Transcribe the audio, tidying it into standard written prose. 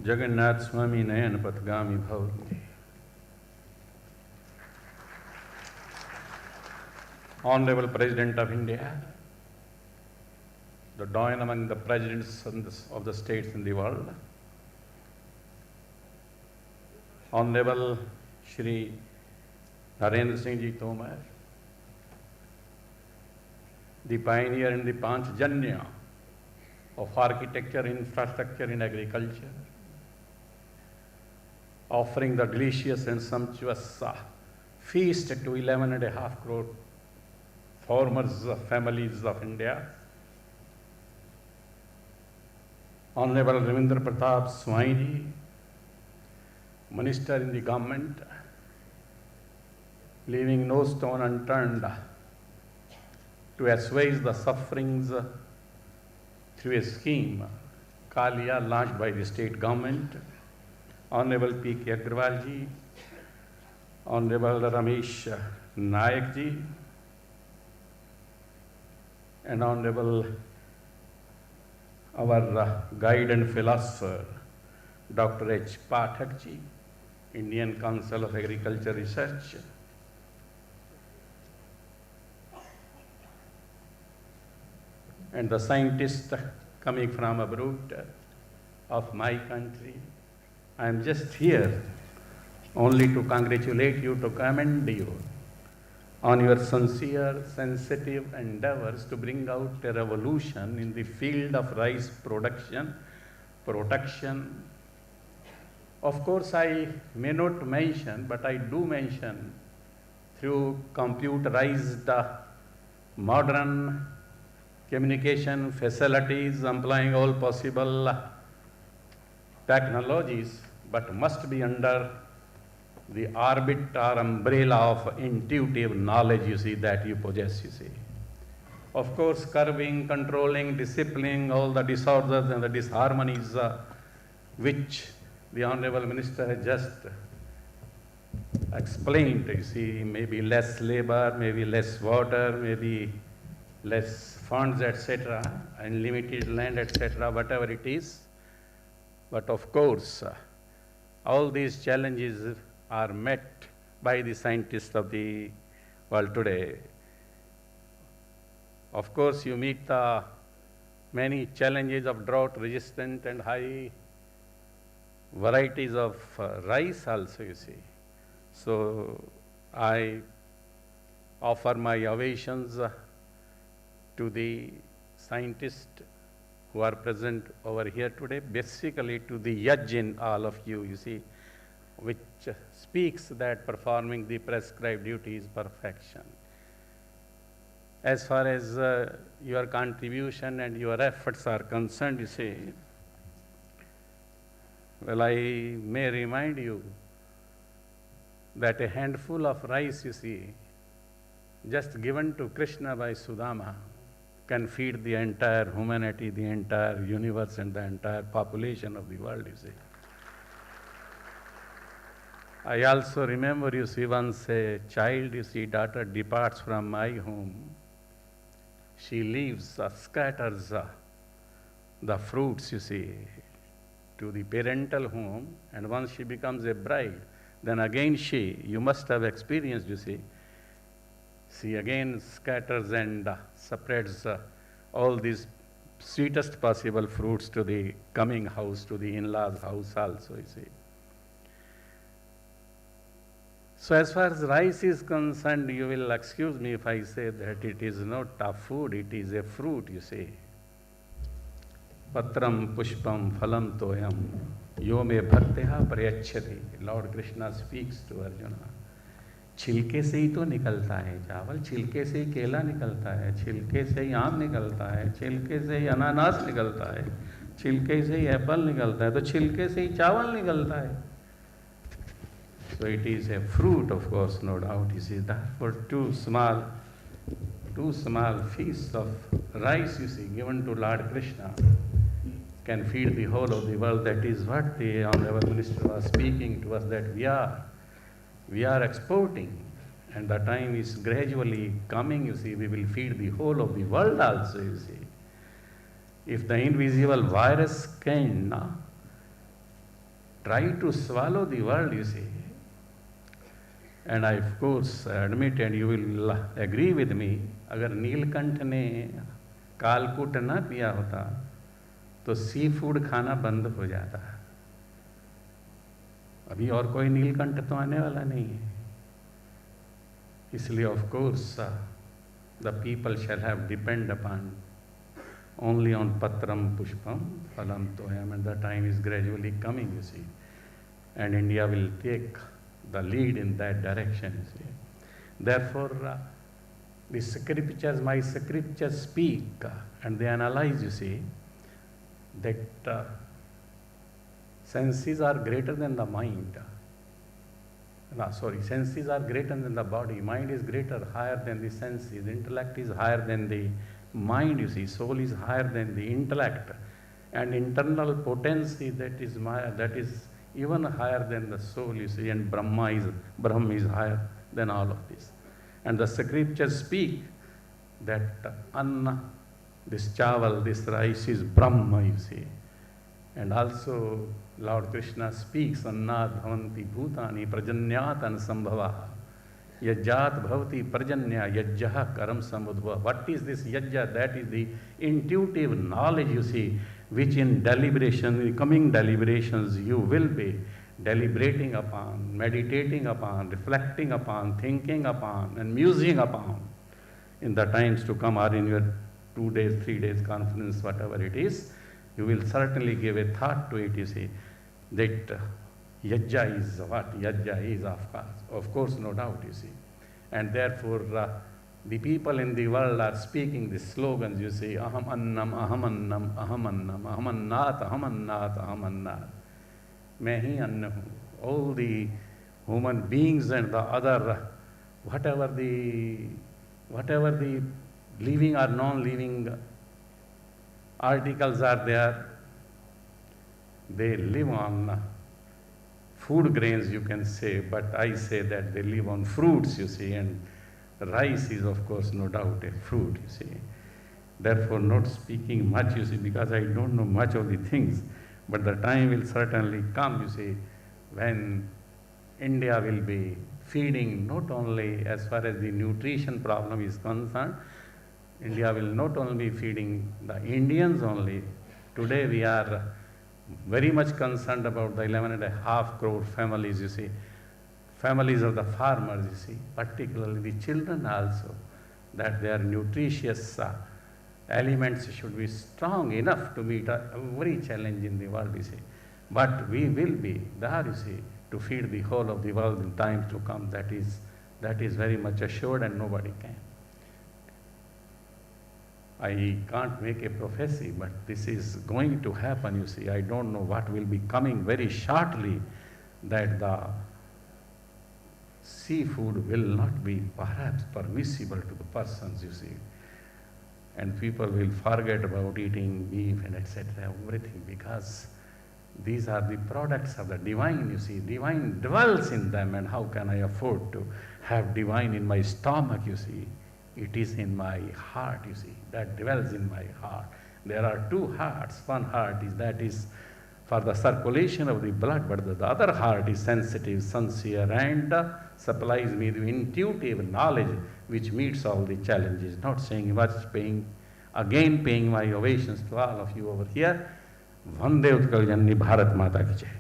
Jagannath Swami Nayan Patgami Bhavanti. Honorable President of India, the doyen among the presidents of the states in the world, Honorable Shri Narendra Singh Ji Tomar, the pioneer in the Panchjanya of architecture, infrastructure in agriculture, offering the delicious and sumptuous feast to 11.5 crore farmers, families of India. Honorable Ravindra Pratap Swaini, Minister in the government, leaving no stone unturned to assuage the sufferings through a scheme, Kalia, launched by the state government. Honorable P.K. Agrawal ji, Honorable Ramesh Nayak ji, and Honorable our guide and philosopher, Dr. H. Pathak ji, Indian Council of Agriculture Research. And the scientists coming from abroad of my country. I am just here only to congratulate you, to commend you on your sincere, sensitive endeavors to bring out a revolution in the field of rice production, protection. Of course, I may not mention, but I do mention through computerized modern communication facilities, employing all possible technologies, but must be under the orbit or umbrella of intuitive knowledge, you see, that you possess, you see. Of course, curbing, controlling, disciplining all the disorders and the disharmonies which the Honorable Minister has just explained, you see, maybe less labor, maybe less water, maybe less funds, etc., and limited land, etc., whatever it is. But of course, all these challenges are met by the scientists of the world today. Of course, you meet the many challenges of drought-resistant and high varieties of rice also, you see. So I offer my ovations to the scientists who are present over here today, basically to the yaj in all of you, you see, which speaks that performing the prescribed duty is perfection. As far as your contribution and your efforts are concerned, you see, well, I may remind you that a handful of rice, you see, just given to Krishna by Sudama, can feed the entire humanity, the entire universe, and the entire population of the world, you see. I also remember, you see, once a child, you see, daughter departs from my home. She leaves, scatters the fruits, you see, to the parental home, and once she becomes a bride, then again you must have experienced, you see, she again scatters and spreads all these sweetest possible fruits to the coming house, to the in-laws' house also, you see. So as far as rice is concerned, you will excuse me if I say that it is not a food, it is a fruit, you see. Patram pushpam phalam toyam yo me bhakteha prayachyati. Lord Krishna speaks to Arjuna. छिलके से ही तो निकलता है चावल, छिलके से ही केला निकलता है, छिलके से ही आम निकलता है, छिलके से ही अनानास निकलता है, छिलके से ही एप्पल निकलता है, तो छिलके से ही चावल निकलता है. So it is a fruit, of course, no doubt. You see, that for two small feasts of rice, you see, given to Lord Krishna, can feed the whole of the world. That is what the Honorable Minister was speaking to us, that we are exporting, and the time is gradually coming, you see, we will feed the whole of the world also, you see. If the invisible virus can try to swallow the world, you see. And I of course admit, and you will agree with me, अगर नीलकंठ ने कालकूट ना पिया होता तो sea food खाना बंद हो जाता। अभी और कोई नीलकंठ तो आने वाला नहीं है, इसलिए of course the people shall have depend upon only on patram pushpam phalam toyam, and the time is gradually coming, you see, and India will take the lead in that direction, you see. Therefore the scriptures, my scriptures speak and they analyze, you see, that senses are greater than the mind. Senses are greater than the body, mind is greater, higher than the senses, intellect is higher than the mind, you see, soul is higher than the intellect, and internal potency that is even higher than the soul, you see, and Brahm is higher than all of this. And the scriptures speak that anna, this chawal, this rice is Brahma, you see. And also Lord Krishna speaks, annad bhavanti bhutani prajanyat ansambhavaha. Yajjat bhavati prajanya yajjaha karam samudhva. What is this yajja? That is the intuitive knowledge, you see, which in deliberation, in coming deliberations, you will be deliberating upon, meditating upon, reflecting upon, thinking upon, and musing upon in the times to come, or in your 2 days, 3 days conference, whatever it is. You will certainly give a thought to it, you see, that yajja is what? Yajja is, of course, no doubt, you see. And therefore, the people in the world are speaking these slogans, you see, aham annam, aham annam, aham annam, aham annat, aham annat, aham annat. Main hi anna hu. All the human beings and the other, whatever the living or non-living articles are there, they live on food grains, you can say, but I say that they live on fruits, you see, and rice is, of course, no doubt a fruit, you see. Therefore, not speaking much, you see, because I don't know much of the things, but the time will certainly come, you see, when India will be feeding not only as far as the nutrition problem is concerned, India will not only be feeding the Indians only. Today we are very much concerned about the 11.5 crore families, you see, families of the farmers, you see, particularly the children also, that their nutritious elements should be strong enough to meet every challenge in the world, you see. But we will be there, you see, to feed the whole of the world in times to come. That is very much assured, and nobody can. I can't make a prophecy, but this is going to happen, you see. I don't know what will be coming very shortly, that the seafood will not be perhaps permissible to the persons, you see. And people will forget about eating beef and etc., everything, because these are the products of the divine, you see. Divine dwells in them, and how can I afford to have divine in my stomach, you see? It is in my heart, you see, that dwells in my heart. There are two hearts. One heart is for the circulation of the blood, but the other heart is sensitive, sincere, and supplies me with intuitive knowledge which meets all the challenges. Not saying much, paying my ovations to all of you over here. Vande Utkal Janni Bharat Mata ki Jai.